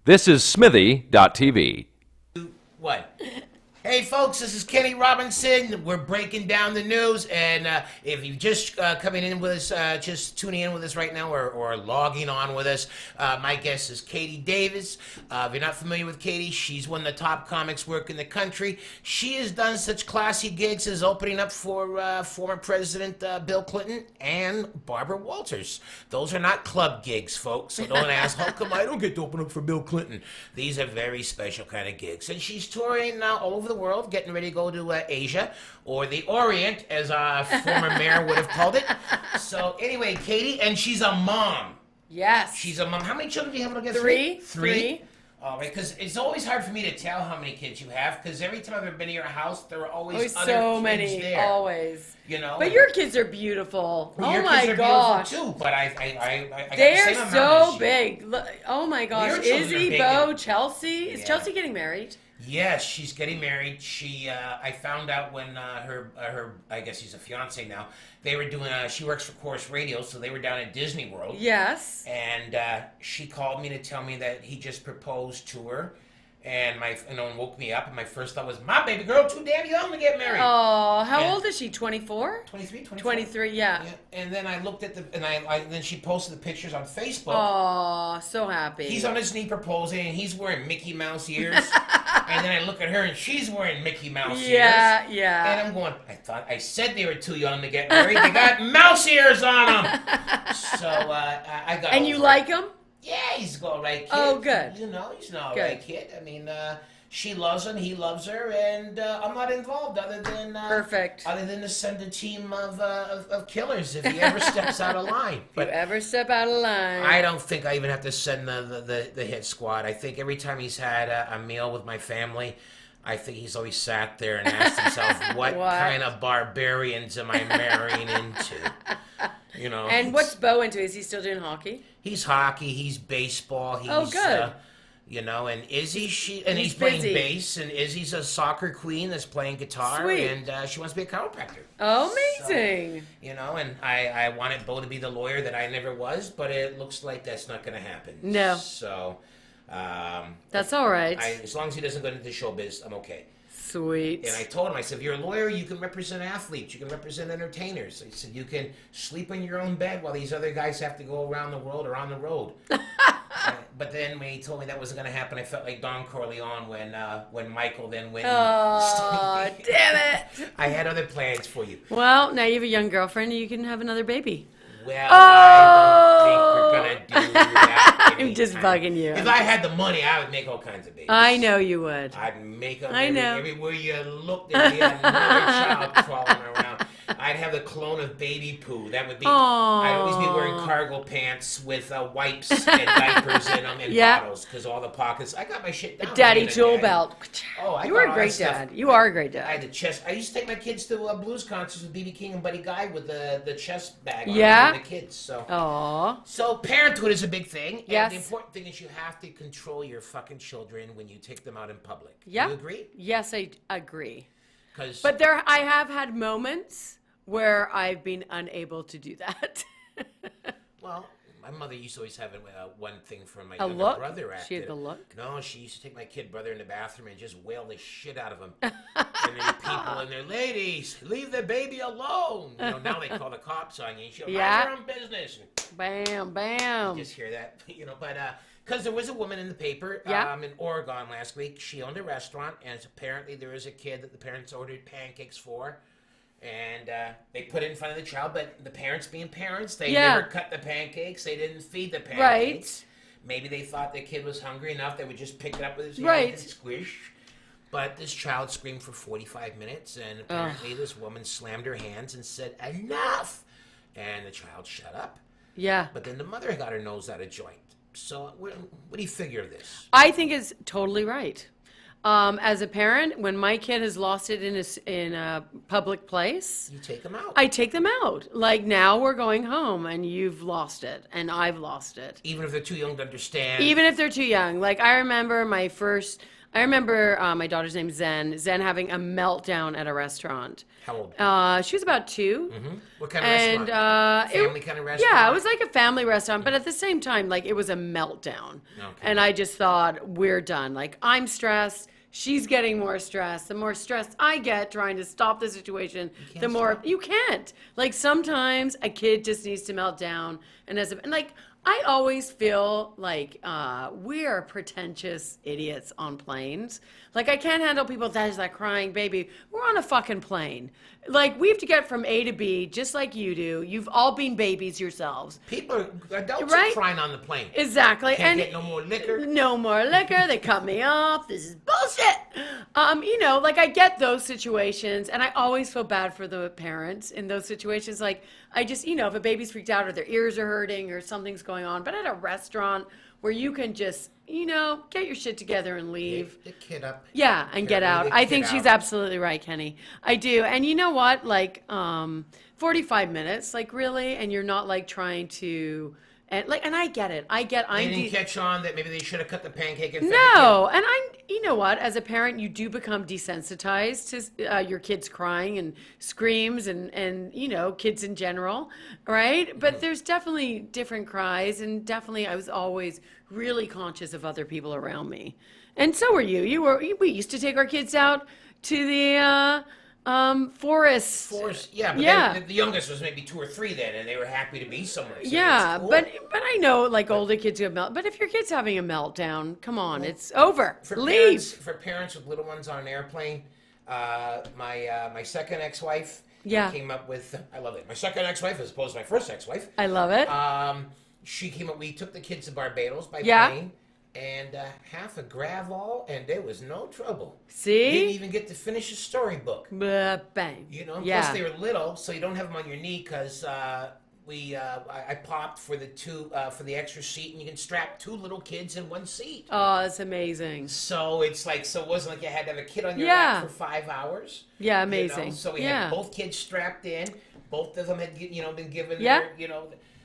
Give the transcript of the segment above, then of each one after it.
This is Smithy.tv. What? Hey folks, this is Kenny Robinson. We're breaking down the news, and if you're just coming in with us, just tuning in with us right now, or logging on with us, my guest is Katie Davis. If you're not familiar with Katie, she's one of the top comics work in the country. She has done such classy gigs as opening up for former President Bill Clinton and Barbara Walters. Those are not club gigs, folks, so don't ask, how come I don't get to open up for Bill Clinton? These are very special kind of gigs, and she's touring all over the world, getting ready to go to Asia, or the Orient, as our former mayor would have called it. So anyway, Katie, and she's a mom. Yes. She's a mom. How many children do you have? Three. All right, because it's always hard for me to tell how many kids you have, because every time I've ever been to your house, there are always other so kids many, there. always. You know. But your kids are beautiful. Well, oh your my kids are gosh. beautiful too. But I got the They're same amount so as you. big. Look, oh my gosh. Your children are Izzy, big Bo, and- Chelsea. Is Yeah. Chelsea getting married? Yes, she's getting married. She, I found out when her, I guess she's a fiance now. They were doing, she works for Chorus Radio, so they were down at Disney World. Yes. And she called me to tell me that he just proposed to her, and woke me up. And my first thought was, "My baby girl, too damn young to get married." Oh, how And- old is she? 24? 23, 24? 23, yeah. And then I looked at then she posted the pictures on Facebook. Oh, so happy. He's on his knee proposing, and he's wearing Mickey Mouse ears. And then I look at her, and she's wearing Mickey Mouse ears. Yeah. And I'm going, I said they were too young to get married. They got mouse ears on them. So I got. And you over like it. him? Yeah, he's an all right kid. Oh, good. You know, he's an all Good. right kid. I mean, she loves him, he loves her, and I'm not involved other than Perfect. Other than to send a team of killers if he ever steps out of line. If you ever step out of line. I don't think I even have to send the hit squad. I think every time he's had a meal with my family, I think he's always sat there and asked himself, what kind of barbarians am I marrying into? You know. And what's Bo into? Is he still doing hockey? He's hockey. He's baseball. He's, good. You know, and Izzy, he's He's playing busy. bass, and Izzy's a soccer queen that's playing guitar, Sweet. and she wants to be a chiropractor. Oh, amazing. So, you know, and I wanted Bo to be the lawyer that I never was, but it looks like that's not going to happen. No. So, That's all right. as long as he doesn't go into showbiz, I'm okay. Sweet. And I told him, I said, if you're a lawyer, you can represent athletes, you can represent entertainers. I said, you can sleep in your own bed while these other guys have to go around the world or on the road. But then when he told me that wasn't going to happen, I felt like Don Corleone when Michael then went. Oh, damn it. I had other plans for you. Well, now you have a young girlfriend and you can have another baby. Well, I don't think we're going to do that. I'm just bugging you. If I had the money, I would make all kinds of babies. I know you would. I'd make them I know. everywhere you looked, there'd be another child crawling around. I'd have the clone of baby poo. That would be. Aww. I'd always be wearing cargo pants with wipes and diapers in them and Yeah. bottles because all the pockets. I got my shit down. Daddy being a tool daddy. belt. Oh, I You got were a all great that stuff. dad. You are a great I had dad. the chest. I used to take my kids to blues concerts with B.B. King and Buddy Guy with the chest bag on Yeah. for the kids. So. Aw. So parenthood is a big thing. Yes. And the important thing is you have to control your fucking children when you take them out in public. Yeah. You agree? Yes, I agree. 'Cause But I have had moments where I've been unable to do that. well, my mother used to always have one thing for my A younger look? brother acted. She had the look? No, she used to take my kid brother in the bathroom and just wail the shit out of him. And then people in there, ladies, leave the baby alone. You know, now they call the cops on you. She'll Yeah. mind your own business. Bam, bam. Just hear that, you know, but because there was a woman in the paper Yeah. in Oregon last week. She owned a restaurant, and apparently there was a kid that the parents ordered pancakes for, and they put it in front of the child, but the parents being parents, they Yeah. never cut the pancakes, they didn't feed the pancakes. Right. Maybe they thought the kid was hungry enough they would just pick it up with his hand Right. and squish. But this child screamed for 45 minutes, and apparently this woman slammed her hands and said, "Enough!" And the child shut up. Yeah. But then the mother got her nose out of joint. So what do you figure of this? I think it's totally right. As a parent, when my kid has lost it in a public place, You take them out. I take them out. Like, now we're going home and you've lost it and I've lost it. Even if they're too young to understand. Even if they're too young. Like, I remember my first, I remember my daughter's name Zen having a meltdown at a restaurant. How old? She was about 2. What kind of restaurant? Family kind of restaurant? Yeah, it was like a family restaurant, but at the same time, like, it was a meltdown. Okay. And I just thought, we're done. Like, I'm stressed. She's getting more stressed. The more stressed I get trying to stop the situation, the more you can't. Like, sometimes a kid just needs to melt down. And like, I always feel like we are pretentious idiots on planes. Like, I can't handle people that is like crying baby. We're on a fucking plane. Like, we have to get from A to B just like you do. You've all been babies yourselves. Adults Right? are crying on the plane. Exactly. Can't get no more liquor. No more liquor. They cut me off. This is bullshit. Like, I get those situations, and I always feel bad for the parents in those situations. Like, I just, if a baby's freaked out or their ears are hurting or something's going on, but at a restaurant where you can just, get your shit together and leave. The kid up. Yeah, and get out. I think she's absolutely right, Kenny. I do. And you know what? Like, 45 minutes, like, really? And you're not, like, trying to... And I get it. They didn't catch on that maybe they should have cut the pancake and No, and you know what? As a parent, you do become desensitized to your kids crying and screams and kids in general, right? But there's definitely different cries, and definitely I was always really conscious of other people around me, and so were you. We used to take our kids out to the forest. Yeah, but the youngest was maybe 2 or 3 then, and they were happy to be somewhere. So Yeah, cool. but I know, like, older kids who have but if your kid's having a meltdown, come on, it's over. Leave. For parents with little ones on an airplane, my second ex-wife came up with, I love it. My second ex-wife as opposed to my first ex-wife. I love it. She came up, we took the kids to Barbados by Yeah. plane. And half a gravel, and there was no trouble. See? Didn't even get to finish a storybook. Bang. Plus they were little, so you don't have them on your knee because I popped for the extra seat, and you can strap 2 little kids in 1 seat. Oh, that's amazing. So it wasn't like you had to have a kid on your lap for 5 hours. Yeah, amazing. So we had both kids strapped in. Both of them had been given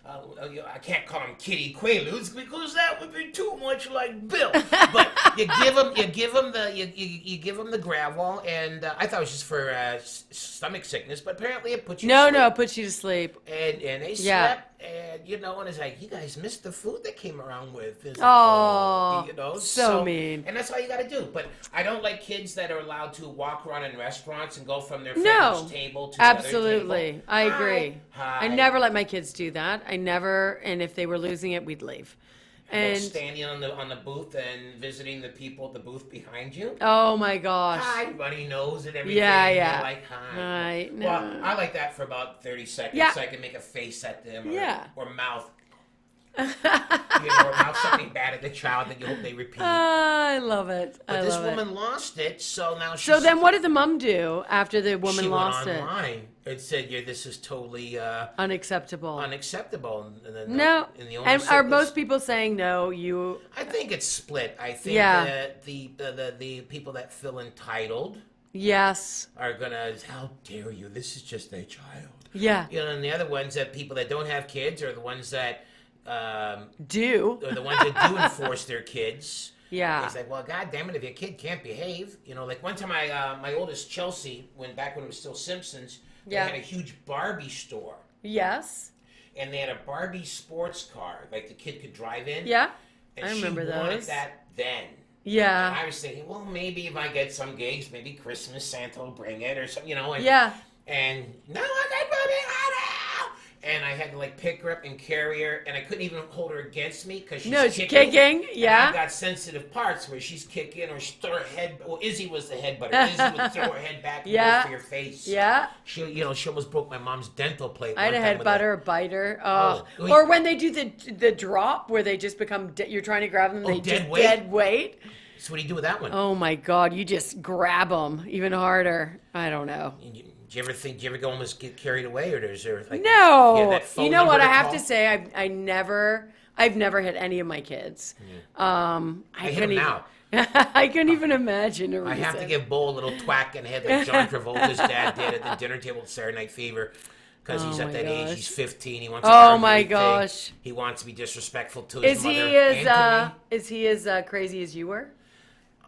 I can't call them kitty quaaludes because that would be too much like Bill. But you give them the gravel, and I thought it was just for stomach sickness, but apparently it puts you to sleep. No, it puts you to sleep. And they slept, and and it's like, you guys missed the food that came around with. So mean. And that's all you got to do. But I don't like kids that are allowed to walk around in restaurants and go from their family's table to the other absolutely. table. I agree. Hi. I never let my kids do that. And if they were losing it, we'd leave. And standing on the booth and visiting the people at the booth behind you. Oh my gosh. Hi, everybody knows and everything. Yeah. You're like, hi. Hi. No. Well, I like that for about 30 seconds, Yeah. so I can make a face at them or mouth. Or mouth something bad at the child that you hope they repeat. I love it. But this woman lost it, so now she's... So then what did the mom do after the woman lost it? She went online and said, this is totally... unacceptable. And then No. And are most people saying no, I think it's split. I think that the people that feel entitled... Yes. Are gonna, how dare you, this is just a child. Yeah. And the other ones that people that don't have kids are the ones that... do. Or the ones that do enforce their kids. Yeah. It's like, well, God damn it, if your kid can't behave. Like one time my oldest Chelsea, back when it was still Simpsons, they had a huge Barbie store. Yes. And they had a Barbie sports car, like the kid could drive in. Yeah. And I remember she wanted those. that then. Yeah. And I was thinking, well, maybe if I get some gigs, maybe Christmas Santa will bring it or something, And, yeah. And no, I got Barbie. And I had to pick her up and carry her, and I couldn't even hold her against me because she's kicking. Yeah. And I've got sensitive parts where she's kicking or she throw her head. Well, Izzy was the head butter. Izzy would throw her head back and go for your face. Yeah. She almost broke my mom's dental plate. I had a head butter, a biter. Or when they do the drop where they just become you're trying to grab them, dead weight. So what do you do with that one? Oh my God! You just grab them even harder. I don't know. Do you ever go almost get carried away, or is there no? that phone you know what? I have call? to say, I've never hit any of my kids. I hit them now. I couldn't even imagine a reason. I have to give Bo a little thwack in the head like John Travolta's dad did at the dinner table at Saturday Night Fever. Because he's at that age, he's 15. He wants. Oh my gosh! He wants to be disrespectful to his mother. Is he as crazy as you were?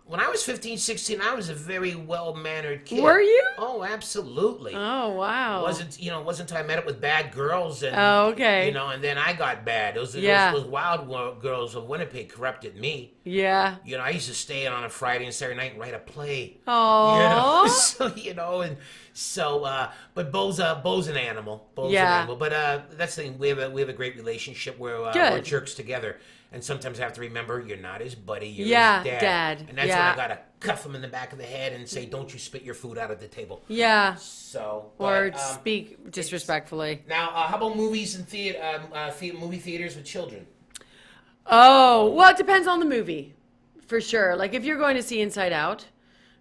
When I was 15, 16, I was a very well-mannered kid. Were you? Oh, absolutely. Oh, wow. Wasn't until I met up with bad girls and Oh, okay. and then I got bad. Those wild girls of Winnipeg corrupted me. Yeah. I used to stay in on a Friday and Saturday night and write a play. Oh. But Bo's an animal. Bo's an animal. But that's the thing. We have a great relationship where we're jerks together. And sometimes I have to remember, you're not his buddy, you're his dad. And that's when I gotta cuff him in the back of the head and say, don't you spit your food out at the table. Yeah. Or speak disrespectfully. Now, how about movies and movie theaters with children? Oh, well, it depends on the movie, for sure. Like if you're going to see Inside Out,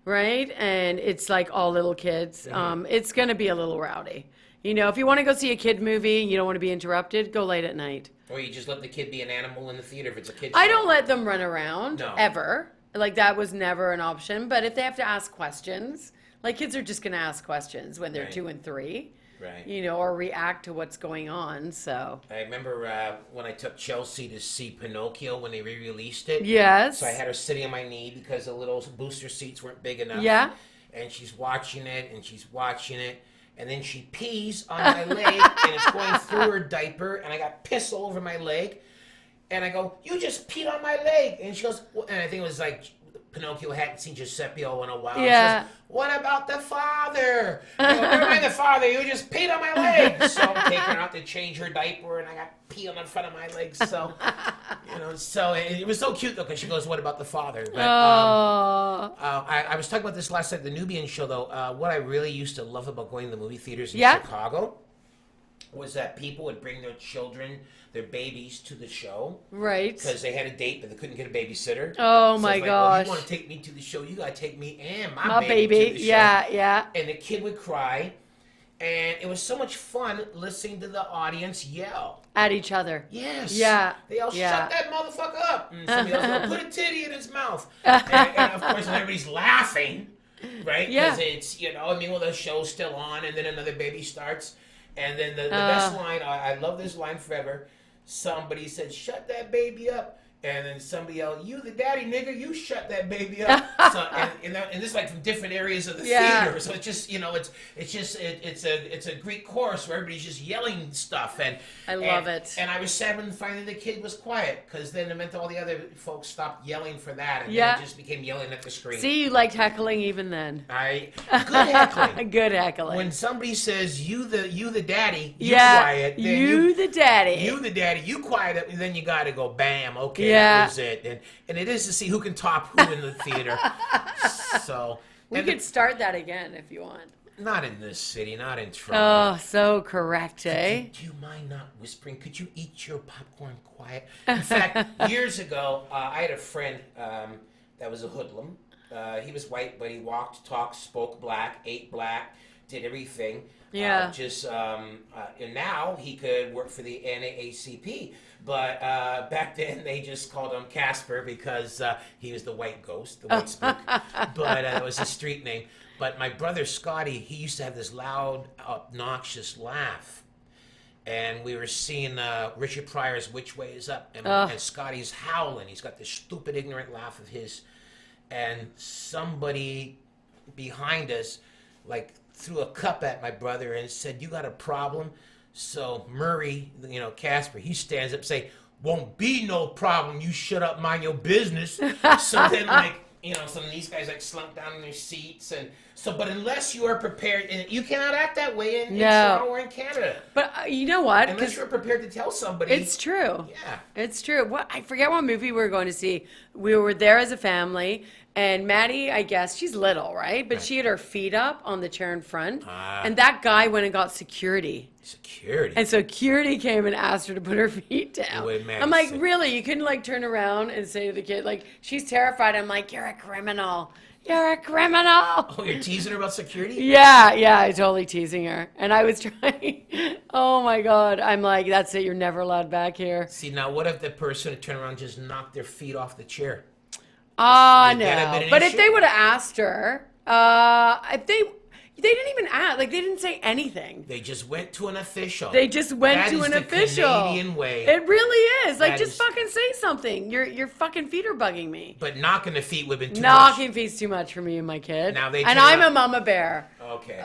right, and it's like all little kids, it's gonna be a little rowdy. If you want to go see a kid movie and you don't want to be interrupted, go late at night. Or you just let the kid be an animal in the theater if it's a kid's I show. don't let them run around, ever. Like, that was never an option. But if they have to ask questions, like, kids are just going to ask questions when they're 2 and 3. Right. Or react to what's going on, so. I remember when I took Chelsea to see Pinocchio when they re-released it. Yes. So I had her sitting on my knee because the little booster seats weren't big enough. Yeah. And she's watching it, and then she pees on my leg, and it's going through her diaper, and I got piss all over my leg. And I go, you just peed on my leg. And she goes, and I think it was like Pinocchio hadn't seen Giuseppe in a while. Yeah. She goes, what about the father? I go, never mind the father, you just peed on my leg. So I'm taking her out to change her diaper, and I got pee on the front of my legs. So, so it was so cute, though, because she goes, what about the father? But, I was talking about this last night, the Nubian show, though. What I really used to love about going to the movie theaters in Chicago was that people would bring their children, their babies, to the show. Right. Because they had a date, but they couldn't get a babysitter. Oh, my gosh. Well, you want to take me to the show, you got to take me and my baby to the show. Yeah. And the kid would cry. And it was so much fun listening to the audience yell. At each other. Yes. Yeah. They all shut that motherfucker up. And somebody else will put a titty in his mouth. And of course, everybody's laughing, right? Because it's, the show's still on, and then another baby starts. And then the best line, I love this line forever. Somebody said, shut that baby up. And then somebody yelled, you the daddy nigga, you shut that baby up. And this is like from different areas of the theater. So it's just, it's a Greek chorus where everybody's just yelling stuff. And I love it. And I was sad when finally the kid was quiet, because then it meant all the other folks stopped yelling for that. And then it just became yelling at the screen. See, you liked heckling even then. Good heckling. Good heckling. When somebody says, you the daddy, you quiet. Then you the daddy. You the daddy, you quiet, and then you got to go, bam, okay. That was it. And it is to see who can top who in the theater. So we could start that again if you want. Not in this city, not in Toronto. Oh, so correct, eh? Do you mind not whispering? Could you eat your popcorn quiet? In fact, years ago, I had a friend that was a hoodlum. He was white, but he walked, talked, spoke black, ate black, did everything. Yeah. And now he could work for the NAACP. But back then they just called him Casper because he was the white ghost, the white spook. But it was his street name. But my brother Scotty, he used to have this loud, obnoxious laugh. And we were seeing Richard Pryor's Which Way Is Up. And Scotty's howling. He's got this stupid, ignorant laugh of his. And somebody behind us, threw a cup at my brother and said, you got a problem? So Murray, Casper, he stands up and say, won't be no problem. You shut up, mind your business. So then, some of these guys slunk down in their seats. But unless you are prepared, and you cannot act that way in Toronto or in Canada. But you know what? Unless you're prepared to tell somebody. It's true. Yeah. It's true. I forget what movie we were going to see. We were there as a family. And Maddie, I guess, she's little, right? But she had her feet up on the chair in front. And that guy went and got security. And security came and asked her to put her feet down. I'm like, really? You couldn't turn around and say to the kid, she's terrified. I'm like, you're a criminal. You're a criminal. Oh, you're teasing her about security? Yeah, I totally teasing her. And I was trying. Oh my God. I'm like, that's it. You're never allowed back here. See, now what if the person would turn around and just knocked their feet off the chair? No. But if they would have asked her, They didn't even ask. Like, they didn't say anything. They just went to an official. They just went to an official. That is the Canadian way. It really is. Like, That just is- fucking say something. Your fucking feet are bugging me. But knocking the feet would have been too Knocking much. feet's too much for me and my kid. Now they and turn I'm out- a mama bear. Okay.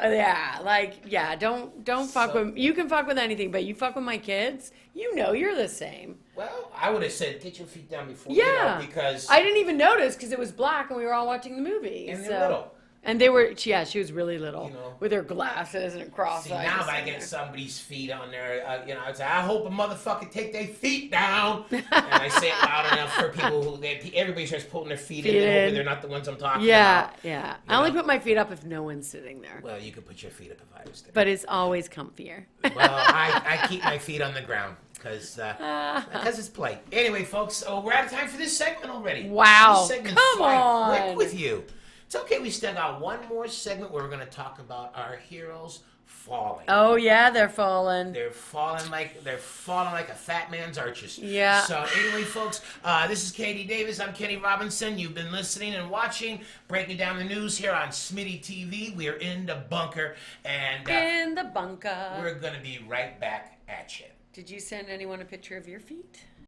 Don't fuck with. You can fuck with anything, but you fuck with my kids. You know you're the same. Well, I would have said, get your feet down before, Yeah, because... I didn't even notice because it was black and we were all watching the movie. And they're little. And they were, she was really little, You know. with her glasses and cross See, eyes. now if I get somebody's feet on there, I'd say, I hope a motherfucker take their feet down. And I say it loud enough for people who, everybody starts pulling their feet in, and hoping they're not the ones I'm talking about. Yeah. I only put my feet up if no one's sitting there. Well, you could put your feet up if I was there. But it's always comfier. Well, I keep my feet on the ground because it's play. Anyway, folks, we're out of time for this segment already. Wow. This segment Come flies on. quick with you. It's okay. We still got one more segment where we're going to talk about our heroes falling. Oh yeah, they're falling. They're falling like a fat man's arches. Yeah. So anyway, folks, this is Katie Davis. I'm Kenny Robinson. You've been listening and watching, breaking down the news here on Smitty TV. We are in the bunker, and In the bunker. we're gonna be right back at you. Did you send anyone a picture of your feet?